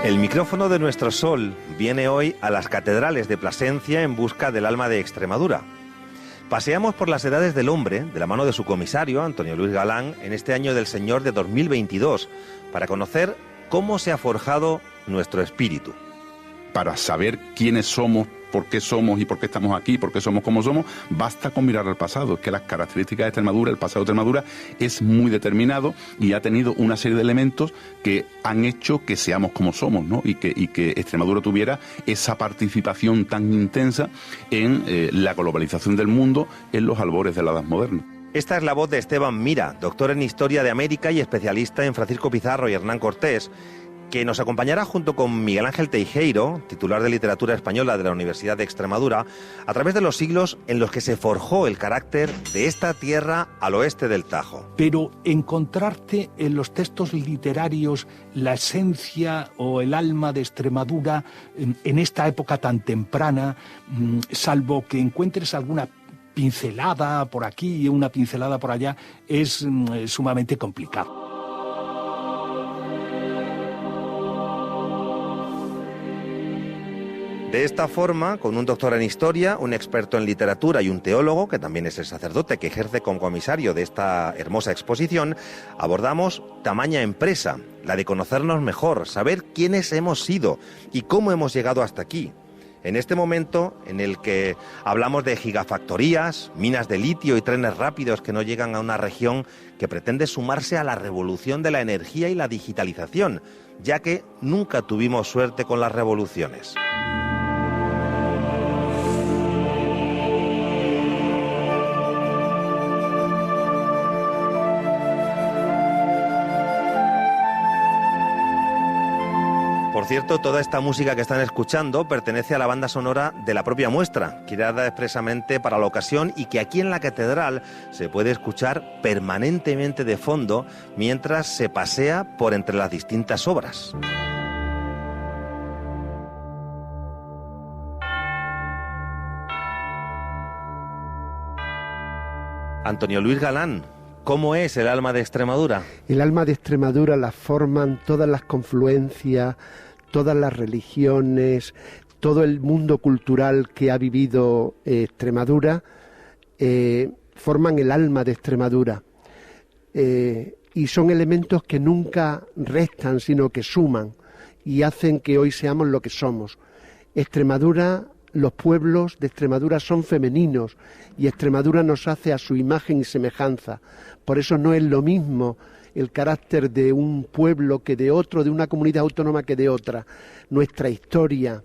El micrófono de nuestro sol viene hoy a las catedrales de Plasencia en busca del alma de Extremadura. Paseamos por las edades del hombre, de la mano de su comisario, Antonio Luis Galán, en este año del Señor de 2022, para conocer cómo se ha forjado nuestro espíritu. Para saber quiénes somos, por qué somos y por qué estamos aquí, por qué somos como somos, basta con mirar al pasado. Es que las características de Extremadura, el pasado de Extremadura es muy determinado y ha tenido una serie de elementos que han hecho que seamos como somos, ¿no? Y que Extremadura tuviera esa participación tan intensa en la globalización del mundo en los albores de la Edad Moderna. Esta es la voz de Esteban Mira, doctor en Historia de América y especialista en Francisco Pizarro y Hernán Cortés, que nos acompañará junto con Miguel Ángel Teijeiro, titular de Literatura Española de la Universidad de Extremadura, a través de los siglos en los que se forjó el carácter de esta tierra al oeste del Tajo. Pero encontrarte en los textos literarios la esencia o el alma de Extremadura en esta época tan temprana, salvo que encuentres alguna pincelada por aquí y una pincelada por allá, es sumamente complicado. De esta forma, con un doctor en Historia, un experto en literatura y un teólogo, que también es el sacerdote que ejerce como comisario de esta hermosa exposición, abordamos tamaña empresa, la de conocernos mejor, saber quiénes hemos sido y cómo hemos llegado hasta aquí. En este momento en el que hablamos de gigafactorías, minas de litio y trenes rápidos que no llegan a una región que pretende sumarse a la revolución de la energía y la digitalización, ya que nunca tuvimos suerte con las revoluciones. Por cierto, toda esta música que están escuchando pertenece a la banda sonora de la propia muestra, creada expresamente para la ocasión y que aquí en la catedral se puede escuchar permanentemente de fondo mientras se pasea por entre las distintas obras. Antonio Luis Galán, ¿cómo es el alma de Extremadura? El alma de Extremadura la forman todas las confluencias, todas las religiones, todo el mundo cultural que ha vivido Extremadura, forman el alma de Extremadura. Y son elementos que nunca restan, sino que suman y hacen que hoy seamos lo que somos. Extremadura, los pueblos de Extremadura son femeninos y Extremadura nos hace a su imagen y semejanza. Por eso no es lo mismo el carácter de un pueblo que de otro, de una comunidad autónoma que de otra. Nuestra historia,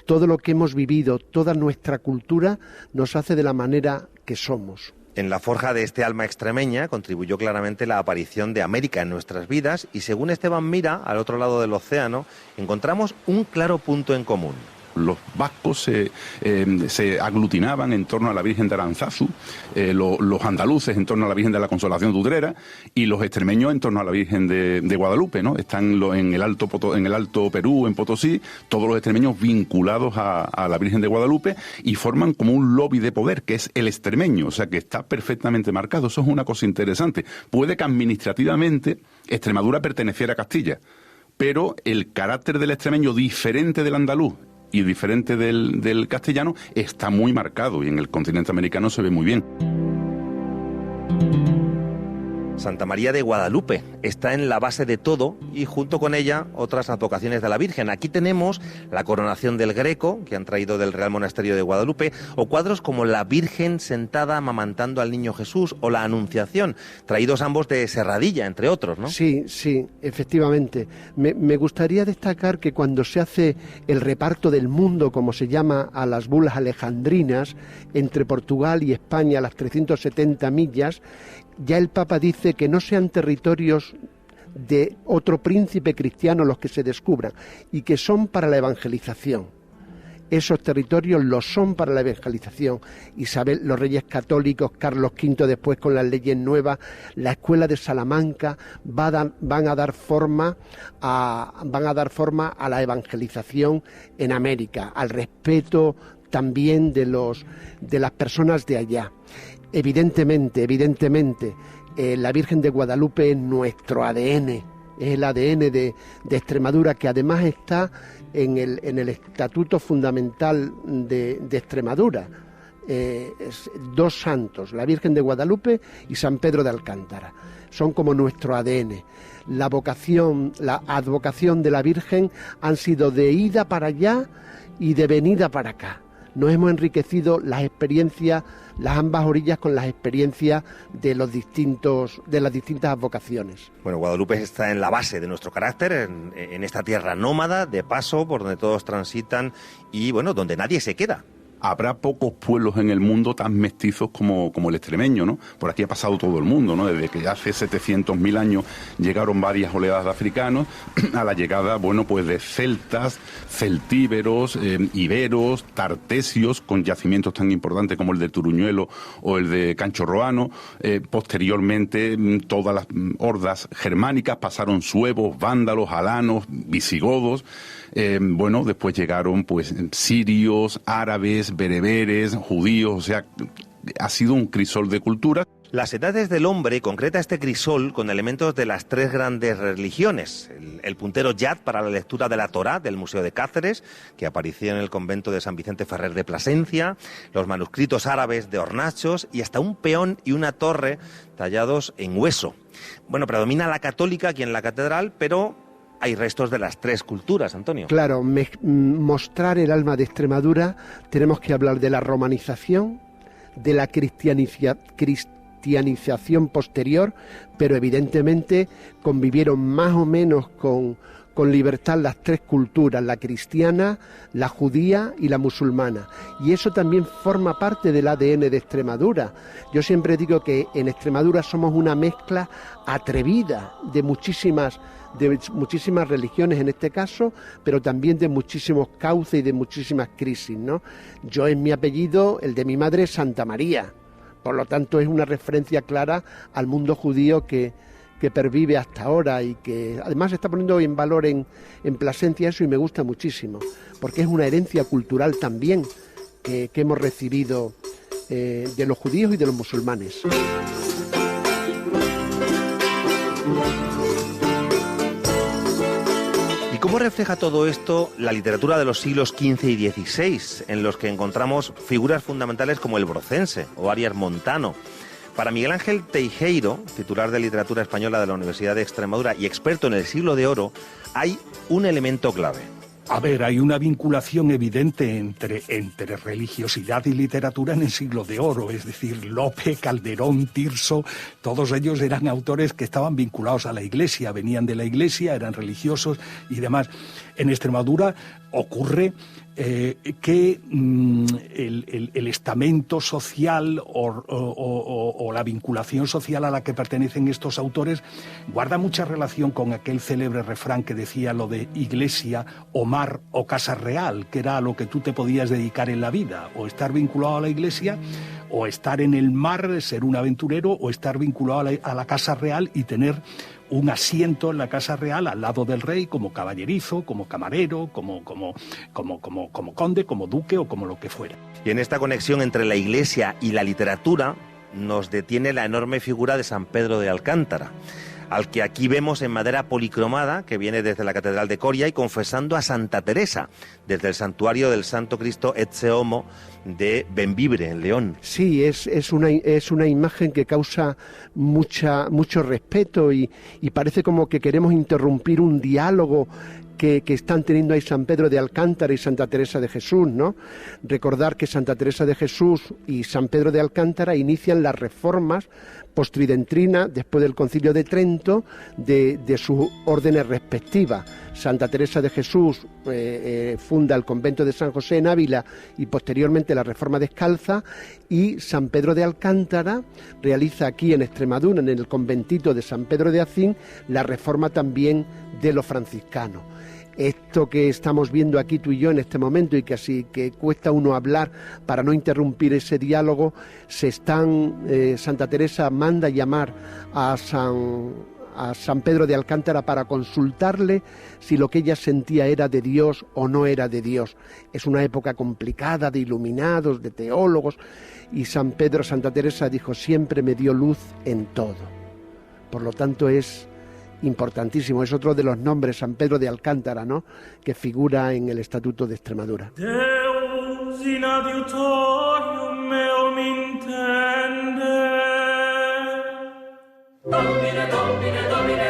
todo lo que hemos vivido, toda nuestra cultura nos hace de la manera que somos. En la forja de este alma extremeña contribuyó claramente la aparición de América en nuestras vidas y según Esteban Mira, al otro lado del océano, encontramos un claro punto en común. Los vascos se aglutinaban en torno a la Virgen de Aranzazu, los andaluces en torno a la Virgen de la Consolación de Utrera y los extremeños en torno a la Virgen de Guadalupe, ¿no? Están en el Alto Perú, en Potosí, todos los extremeños vinculados a la Virgen de Guadalupe y forman como un lobby de poder, que es el extremeño, o sea que está perfectamente marcado. Eso es una cosa interesante. Puede que administrativamente Extremadura perteneciera a Castilla, pero el carácter del extremeño diferente del andaluz y diferente del castellano está muy marcado y en el continente americano se ve muy bien. Santa María de Guadalupe está en la base de todo y junto con ella otras advocaciones de la Virgen. Aquí tenemos la coronación del Greco, que han traído del Real Monasterio de Guadalupe, o cuadros como la Virgen sentada amamantando al Niño Jesús o la Anunciación, traídos ambos de Serradilla, entre otros, ¿no? Sí, efectivamente. Me gustaría destacar que cuando se hace el reparto del mundo, como se llama, a las bulas alejandrinas, entre Portugal y España, a las 370 millas, ya el Papa dice que no sean territorios de otro príncipe cristiano los que se descubran y que son para la evangelización. Esos territorios lo son para la evangelización. Isabel, los reyes católicos, Carlos V después con las leyes nuevas, la escuela de Salamanca van a dar forma a la evangelización en América, al respeto también de las personas de allá. Evidentemente, la Virgen de Guadalupe es nuestro ADN, es el ADN de Extremadura, que además está en el Estatuto Fundamental de Extremadura. Dos santos, la Virgen de Guadalupe y San Pedro de Alcántara, son como nuestro ADN. La vocación, la advocación de la Virgen han sido de ida para allá y de venida para acá. Nos hemos enriquecido las experiencias, las ambas orillas, con las experiencias de las distintas advocaciones. Bueno, Guadalupe está en la base de nuestro carácter, en esta tierra nómada, de paso, por donde todos transitan y, bueno, donde nadie se queda. Habrá pocos pueblos en el mundo tan mestizos como el extremeño, ¿no? Por aquí ha pasado todo el mundo, ¿no? Desde que hace 700.000 años llegaron varias oleadas de africanos, a la llegada, bueno, pues de celtas, celtíberos, iberos, tartesios, con yacimientos tan importantes como el de Turuñuelo o el de Canchorroano. Posteriormente, todas las hordas germánicas pasaron suevos, vándalos, alanos, visigodos. Bueno, después llegaron pues sirios, árabes, bereberes, judíos, o sea, ha sido un crisol de culturas. Las Edades del Hombre concreta este crisol con elementos de las tres grandes religiones. El puntero Yad para la lectura de la Torá del Museo de Cáceres, que aparecía en el convento de San Vicente Ferrer de Plasencia, los manuscritos árabes de hornachos y hasta un peón y una torre tallados en hueso. Bueno, predomina la católica aquí en la catedral, pero hay restos de las tres culturas, Antonio. Claro, mostrar el alma de Extremadura, tenemos que hablar de la romanización, de la cristianización posterior, pero evidentemente convivieron más o menos con libertad las tres culturas, la cristiana, la judía y la musulmana. Y eso también forma parte del ADN de Extremadura. Yo siempre digo que en Extremadura somos una mezcla atrevida de muchísimas religiones en este caso, pero también de muchísimos cauces y de muchísimas crisis, ¿no? Yo en mi apellido, el de mi madre, es Santa María. Por lo tanto, es una referencia clara al mundo judío que pervive hasta ahora y que además se está poniendo en valor en Plasencia eso, y me gusta muchísimo, porque es una herencia cultural también que hemos recibido de los judíos y de los musulmanes. ¿Cómo refleja todo esto la literatura de los siglos XV y XVI, en los que encontramos figuras fundamentales como el Brocense o Arias Montano? Para Miguel Ángel Teijeiro, titular de Literatura Española de la Universidad de Extremadura y experto en el Siglo de Oro, hay un elemento clave. A ver, hay una vinculación evidente entre religiosidad y literatura en el Siglo de Oro, es decir, Lope, Calderón, Tirso, todos ellos eran autores que estaban vinculados a la Iglesia, venían de la Iglesia, eran religiosos y demás. En Extremadura ocurre que el estamento social o la vinculación social a la que pertenecen estos autores guarda mucha relación con aquel célebre refrán que decía lo de iglesia o mar o casa real, que era a lo que tú te podías dedicar en la vida, o estar vinculado a la iglesia, o estar en el mar, ser un aventurero, o estar vinculado a la casa real y tener un asiento en la Casa Real al lado del rey como caballerizo, como camarero, como conde, como duque o como lo que fuera. Y en esta conexión entre la Iglesia y la literatura nos detiene la enorme figura de San Pedro de Alcántara, al que aquí vemos en madera policromada, que viene desde la Catedral de Coria, y confesando a Santa Teresa, desde el santuario del Santo Cristo Ecce Homo de Bembibre, en León. Sí, es una imagen que causa mucho respeto y parece como que queremos interrumpir un diálogo que están teniendo ahí San Pedro de Alcántara y Santa Teresa de Jesús, ¿no? Recordar que Santa Teresa de Jesús y San Pedro de Alcántara inician las reformas postridentrinas después del Concilio de Trento de sus órdenes respectivas. Santa Teresa de Jesús funda el convento de San José en Ávila y posteriormente la Reforma Descalza, y San Pedro de Alcántara realiza aquí en Extremadura, en el conventito de San Pedro de Acín, la reforma también de los franciscanos. Esto que estamos viendo aquí tú y yo en este momento, y que así que cuesta uno hablar para no interrumpir ese diálogo, Santa Teresa manda llamar a San Pedro de Alcántara para consultarle si lo que ella sentía era de Dios o no era de Dios. Es una época complicada de iluminados, de teólogos, y Santa Teresa dijo: siempre me dio luz en todo. Por lo tanto es importantísimo. Es otro de los nombres, San Pedro de Alcántara, ¿no?, que figura en el Estatuto de Extremadura. Deus in adiutorium meum intende. Domine, Domine, Domine,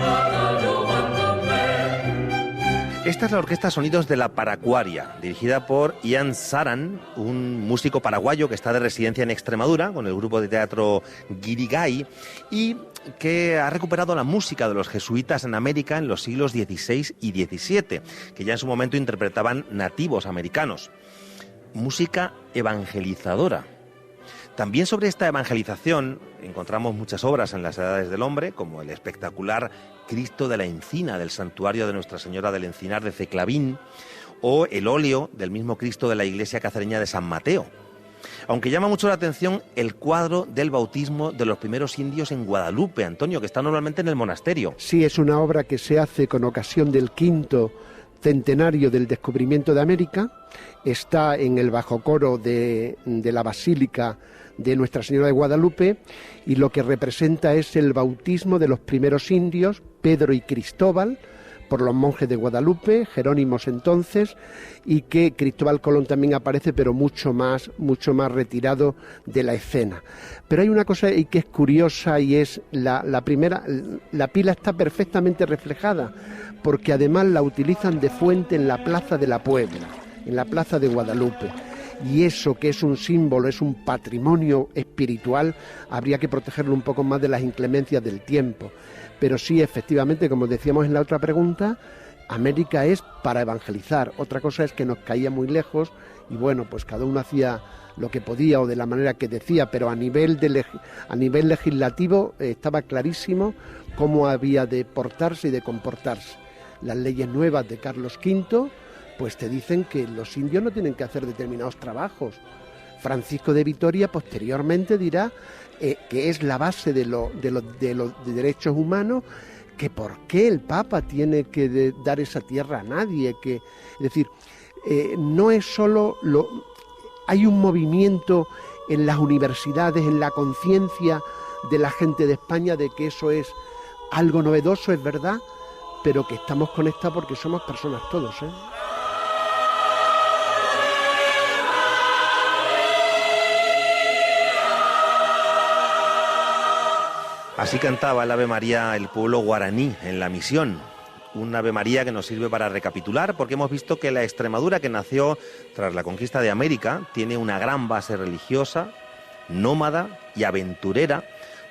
adiuvandum me. Esta es la Orquesta Sonidos de la Paracuaria, dirigida por Ian Saran, un músico paraguayo que está de residencia en Extremadura con el grupo de teatro Guirigay y que ha recuperado la música de los jesuitas en América en los siglos XVI y XVII, que ya en su momento interpretaban nativos americanos. Música evangelizadora. También sobre esta evangelización encontramos muchas obras en las Edades del Hombre, como el espectacular Cristo de la Encina del santuario de Nuestra Señora del Encinar de Ceclavín, o el óleo del mismo Cristo de la iglesia cacereña de San Mateo. Aunque llama mucho la atención el cuadro del bautismo de los primeros indios en Guadalupe, Antonio, que está normalmente en el monasterio. Sí, es una obra que se hace con ocasión del 5º centenario del descubrimiento de América. Está en el bajo coro de la Basílica de Nuestra Señora de Guadalupe, y lo que representa es el bautismo de los primeros indios, Pedro y Cristóbal, por los monjes de Guadalupe, Jerónimos entonces, y que Cristóbal Colón también aparece, pero mucho más retirado de la escena. Pero hay una cosa ahí que es curiosa, y es la primera, la pila está perfectamente reflejada, porque además la utilizan de fuente en la Plaza de la Puebla, en la Plaza de Guadalupe. Y eso, que es un símbolo, es un patrimonio espiritual, habría que protegerlo un poco más de las inclemencias del tiempo. Pero sí, efectivamente, como decíamos en la otra pregunta, América es para evangelizar. Otra cosa es que nos caía muy lejos y bueno, pues cada uno hacía lo que podía o de la manera que decía, pero a nivel legislativo estaba clarísimo cómo había de portarse y de comportarse. Las leyes nuevas de Carlos V pues te dicen que los indios no tienen que hacer determinados trabajos. Francisco de Vitoria posteriormente dirá que es la base de los derechos humanos, que por qué el Papa tiene que dar esa tierra a nadie, es decir, no es solo hay un movimiento en las universidades, en la conciencia de la gente de España de que eso es algo novedoso, es verdad, pero que estamos conectados porque somos personas todos, ¿eh? Así cantaba el Ave María el pueblo guaraní en la misión. Un Ave María que nos sirve para recapitular, porque hemos visto que la Extremadura, que nació tras la conquista de América, tiene una gran base religiosa, nómada y aventurera,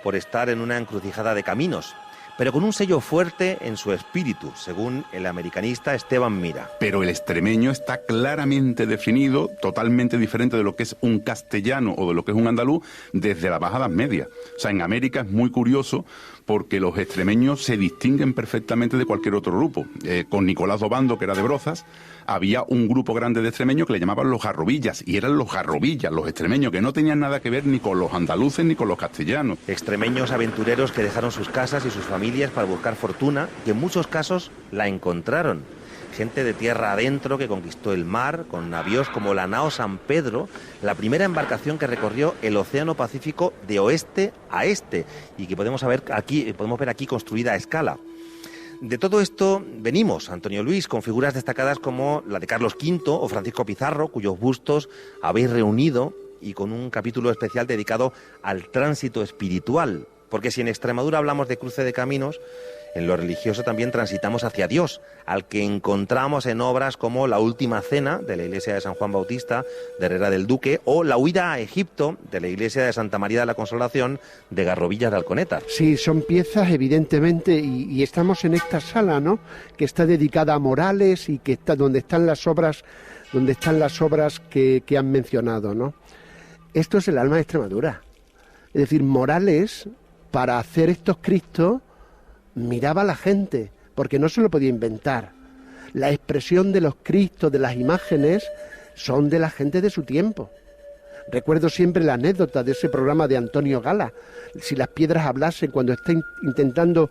por estar en una encrucijada de caminos, pero con un sello fuerte en su espíritu, según el americanista Esteban Mira. Pero el extremeño está claramente definido, totalmente diferente de lo que es un castellano o de lo que es un andaluz, desde la Baja Edad Media. O sea, en América es muy curioso porque los extremeños se distinguen perfectamente de cualquier otro grupo. Con Nicolás d'Obando, que era de Brozas, había un grupo grande de extremeños que le llamaban los garrobillas, y eran los garrobillas, los extremeños, que no tenían nada que ver ni con los andaluces ni con los castellanos. Extremeños aventureros que dejaron sus casas y sus familias para buscar fortuna, que en muchos casos la encontraron. Gente de tierra adentro que conquistó el mar con navíos como la nao San Pedro, la primera embarcación que recorrió el Océano Pacífico de oeste a este, y que podemos ver aquí construida a escala. De todo esto venimos, Antonio Luis, con figuras destacadas como la de Carlos V o Francisco Pizarro, cuyos bustos habéis reunido, y con un capítulo especial dedicado al tránsito espiritual. Porque si en Extremadura hablamos de cruce de caminos, en lo religioso también transitamos hacia Dios, al que encontramos en obras como La Última Cena, de la iglesia de San Juan Bautista, de Herrera del Duque, o La Huida a Egipto, de la iglesia de Santa María de la Consolación, de Garrovillas de Alconeta. Sí, son piezas evidentemente, y estamos en esta sala, ¿no?, que está dedicada a Morales y que está donde están las obras que han mencionado, ¿no? Esto es el alma de Extremadura. Es decir, Morales, para hacer estos Cristos, miraba a la gente, porque no se lo podía inventar. La expresión de los Cristos, de las imágenes, son de la gente de su tiempo. Recuerdo siempre la anécdota de ese programa de Antonio Gala, Si las piedras hablasen, cuando está intentando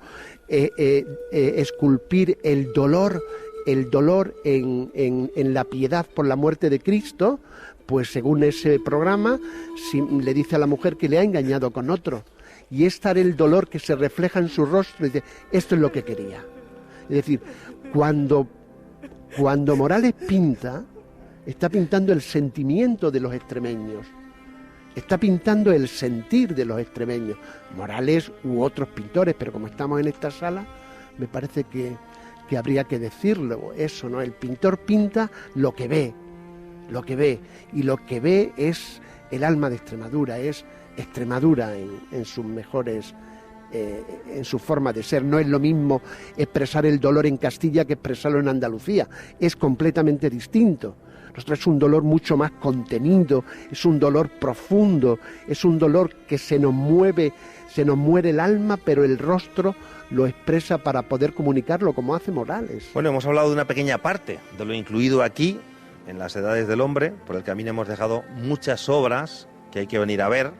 esculpir el dolor en la piedad por la muerte de Cristo, pues según ese programa le dice a la mujer que le ha engañado con otro. y es el dolor que se refleja en su rostro, y dice, esto es lo que quería. Es decir, cuando Morales pinta, está pintando el sentimiento de los extremeños, está pintando el sentir de los extremeños, Morales u otros pintores, pero como estamos en esta sala, me parece que habría que decirlo, eso, ¿no? El pintor pinta lo que ve, y lo que ve es el alma de Extremadura, es Extremadura en sus mejores, en su forma de ser. No es lo mismo expresar el dolor en Castilla que expresarlo en Andalucía, es completamente distinto. Nosotros es un dolor mucho más contenido, es un dolor profundo, es un dolor que se nos muere el alma, pero el rostro lo expresa para poder comunicarlo, como hace Morales. Bueno, hemos hablado de una pequeña parte de lo incluido aquí, en las Edades del Hombre. Por el camino hemos dejado muchas obras que hay que venir a ver,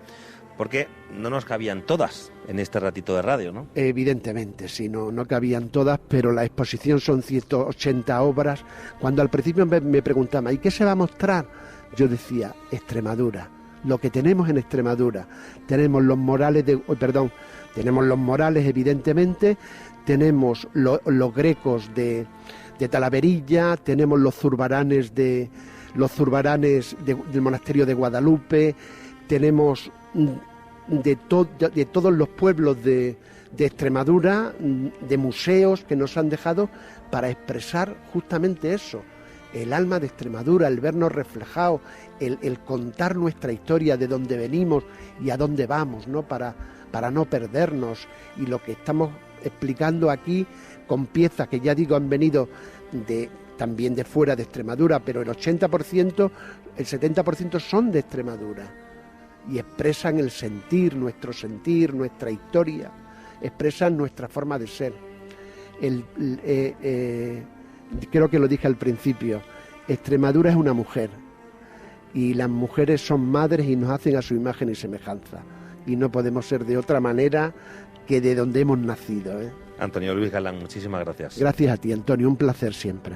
porque no nos cabían todas en este ratito de radio, ¿no? Evidentemente, sí, no cabían todas, pero la exposición son 180 obras. Cuando al principio me preguntaban, ¿y qué se va a mostrar? Yo decía, Extremadura, lo que tenemos en Extremadura. Tenemos los Morales tenemos los Morales, evidentemente, tenemos los Grecos de Talaverilla, tenemos los Zurbaranes del monasterio de Guadalupe, tenemos de todos los pueblos de Extremadura, de museos que nos han dejado para expresar justamente eso, el alma de Extremadura, el vernos reflejados, el contar nuestra historia, de dónde venimos y a dónde vamos, ¿no? Para no perdernos. Y lo que estamos explicando aquí, con piezas que ya digo han venido también de fuera de Extremadura, pero el 80%, el 70% son de Extremadura y expresan el sentir, nuestra historia, expresan nuestra forma de ser. Creo que lo dije al principio, Extremadura es una mujer y las mujeres son madres y nos hacen a su imagen y semejanza, y no podemos ser de otra manera que de donde hemos nacido, ¿eh? Antonio Luis Galán, muchísimas gracias. Gracias a ti, Antonio, un placer siempre.